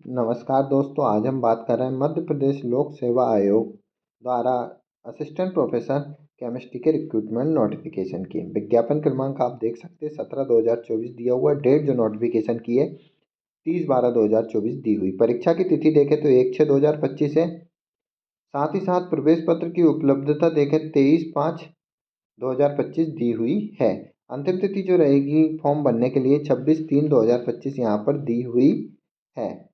नमस्कार दोस्तों, आज हम बात कर रहे हैं मध्य प्रदेश लोक सेवा आयोग द्वारा असिस्टेंट प्रोफेसर केमिस्ट्री के रिक्रूटमेंट नोटिफिकेशन की। विज्ञापन क्रमांक आप देख सकते हैं 17/2024 दिया हुआ। डेट जो नोटिफिकेशन की है 30/12/2024 दी हुई। परीक्षा की तिथि देखें तो 1/6/2025 है। साथ ही साथ प्रवेश पत्र की उपलब्धता देखें 23/5/2025 दी हुई है। अंतिम तिथि जो रहेगी फॉर्म भरने के लिए 26/3/2025 यहाँ पर दी हुई है।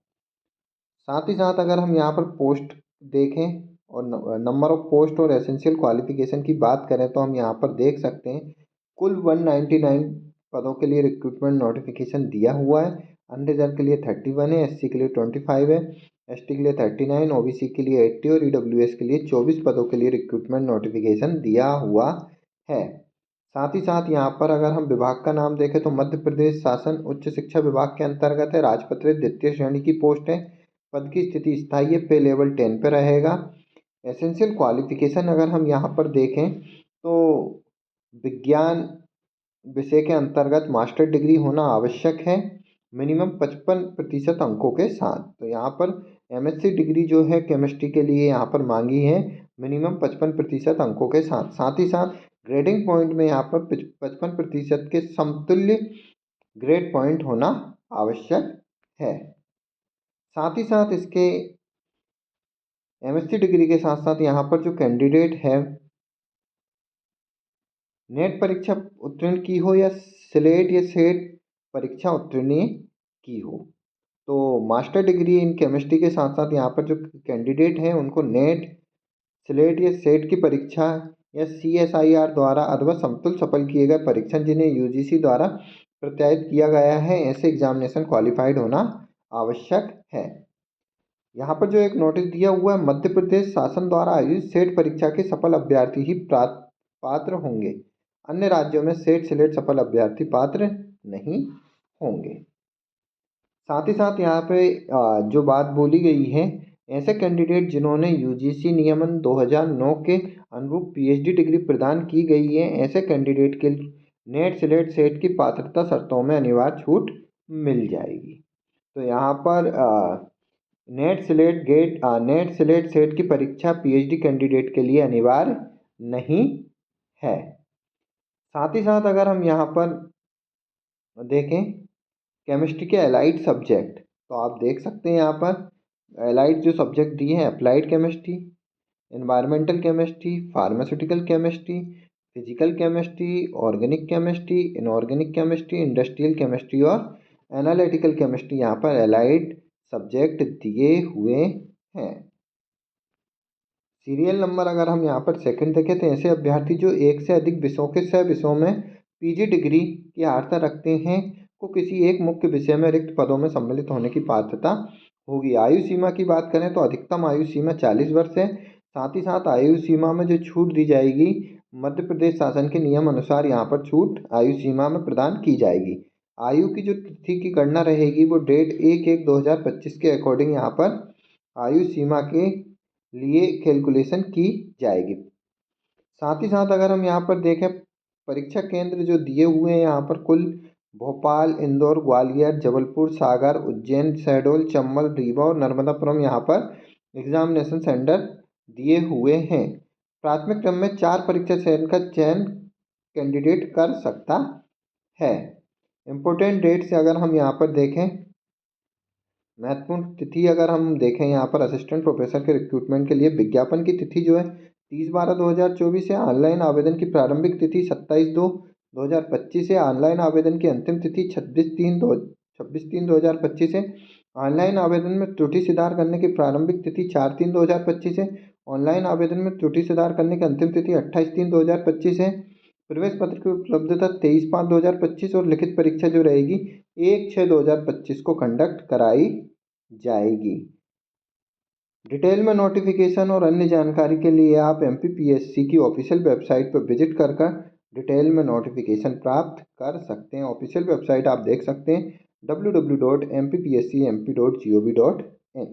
साथ ही साथ अगर हम यहाँ पर पोस्ट देखें और नंबर ऑफ पोस्ट और एसेंशियल क्वालिफिकेशन की बात करें तो हम यहाँ पर देख सकते हैं कुल 199 पदों के लिए रिक्रूटमेंट नोटिफिकेशन दिया हुआ है। अनरिजर्व के लिए 31 है, एससी के लिए 25 है, एसटी के लिए 39, ओबीसी के लिए 80 और ईडब्ल्यूएस के लिए 24 पदों के लिए रिक्रूटमेंट नोटिफिकेशन दिया हुआ है। साथ ही साथ यहाँ पर अगर हम विभाग का नाम देखें तो मध्य प्रदेश शासन उच्च शिक्षा विभाग के अंतर्गत है। राजपत्रित द्वितीय श्रेणी की पोस्ट है। पद की स्थिति स्थायी है। पे लेवल 10 पे रहेगा। एसेंशियल क्वालिफिकेशन अगर हम यहाँ पर देखें तो विज्ञान विषय के अंतर्गत मास्टर डिग्री होना आवश्यक है, मिनिमम 55% अंकों के साथ। तो यहाँ पर एमएससी डिग्री जो है केमिस्ट्री के लिए यहाँ पर मांगी है, मिनिमम 55% अंकों के साथ। साथ ही साथ ग्रेडिंग पॉइंट में यहाँ पर 55% के समतुल्य ग्रेड पॉइंट होना आवश्यक है। साथ ही साथ इसके एमएससी डिग्री के साथ साथ यहाँ पर जो कैंडिडेट है नेट परीक्षा उत्तीर्ण की हो या स्लेट या सेट परीक्षा उत्तीर्ण की हो, तो मास्टर डिग्री इन केमिस्ट्री के साथ साथ यहाँ पर जो कैंडिडेट हैं उनको नेट, स्लेट या सेट की परीक्षा या CSIR द्वारा अथवा समतुल्य सफल किए गए परीक्षण जिन्हें यूजीसी द्वारा प्रत्यायित किया गया है, ऐसे एग्जामिनेशन क्वालिफाइड होना आवश्यक है। यहाँ पर जो एक नोटिस दिया हुआ है, मध्य प्रदेश शासन द्वारा आयोजित सेट परीक्षा के सफल अभ्यर्थी ही पात्र होंगे। अन्य राज्यों में सेट स्लेट सफल अभ्यर्थी पात्र नहीं होंगे। साथ ही साथ यहाँ पे जो बात बोली गई है, ऐसे कैंडिडेट जिन्होंने यूजीसी नियमन 2009 के अनुरूप पीएचडी डिग्री प्रदान की गई है, ऐसे कैंडिडेट के नेट स्लेट सेट की पात्रता शर्तों में अनिवार्य छूट मिल जाएगी। तो यहाँ पर नेट स्लेट सेट की परीक्षा पीएचडी कैंडिडेट के लिए अनिवार्य नहीं है। साथ ही साथ अगर हम यहाँ पर देखें केमिस्ट्री के एलाइड सब्जेक्ट, तो आप देख सकते हैं यहाँ पर एलाइड जो सब्जेक्ट दिए हैं applied chemistry, environmental chemistry, pharmaceutical chemistry, physical chemistry, organic chemistry, inorganic chemistry, industrial chemistry और एनालिटिकल केमिस्ट्री यहाँ पर एलाइड सब्जेक्ट दिए हुए हैं। सीरियल नंबर अगर हम यहाँ पर सेकंड देखें तो ऐसे अभ्यर्थी जो एक से अधिक विषयों के 6 विषयों में पीजी डिग्री की अर्हता रखते हैं को किसी एक मुख्य विषय में रिक्त पदों में सम्मिलित होने की पात्रता होगी। आयु सीमा की बात करें तो अधिकतम आयु सीमा 40 वर्ष है। साथ ही साथ आयु सीमा में जो छूट दी जाएगी मध्य प्रदेश शासन के नियम अनुसार यहाँ पर छूट आयु सीमा में प्रदान की जाएगी। आयु की जो तिथि की गणना रहेगी वो डेट 1/1/2025 के अकॉर्डिंग यहाँ पर आयु सीमा के लिए कैलकुलेशन की जाएगी। साथ ही साथ अगर हम यहाँ पर देखें परीक्षा केंद्र जो दिए हुए हैं यहाँ पर कुल भोपाल, इंदौर, ग्वालियर, जबलपुर, सागर, उज्जैन, शहडोल, चंबल, रीवा और नर्मदापुरम यहाँ पर एग्जामिनेशन सेंटर दिए हुए हैं। प्राथमिक क्रम में 4 परीक्षा चयन का चयन कैंडिडेट कर सकता है। इम्पोर्टेंट डेट से अगर हम यहाँ पर देखें महत्वपूर्ण तिथि अगर हम देखें यहाँ पर असिस्टेंट प्रोफेसर के रिक्रूटमेंट के लिए विज्ञापन की तिथि जो है 30/12/2024 है। ऑनलाइन आवेदन की प्रारंभिक तिथि 27/2/2025 है। ऑनलाइन आवेदन की अंतिम तिथि 26/3/2025 है। ऑनलाइन आवेदन में त्रुटि सुधार करने की प्रारंभिक तिथि 4/3/2025 है। ऑनलाइन आवेदन में त्रुटि सुधार करने की अंतिम तिथि 28/3/2025 है। प्रवेश पत्र की उपलब्धता 23/5/2025 और लिखित परीक्षा जो रहेगी 1/6/2025 को कंडक्ट कराई जाएगी। डिटेल में नोटिफिकेशन और अन्य जानकारी के लिए आप MPPSC की ऑफिशियल वेबसाइट पर विजिट कर डिटेल में नोटिफिकेशन प्राप्त कर सकते हैं। ऑफिशियल वेबसाइट आप देख सकते हैं www.mppscmp.gov.in।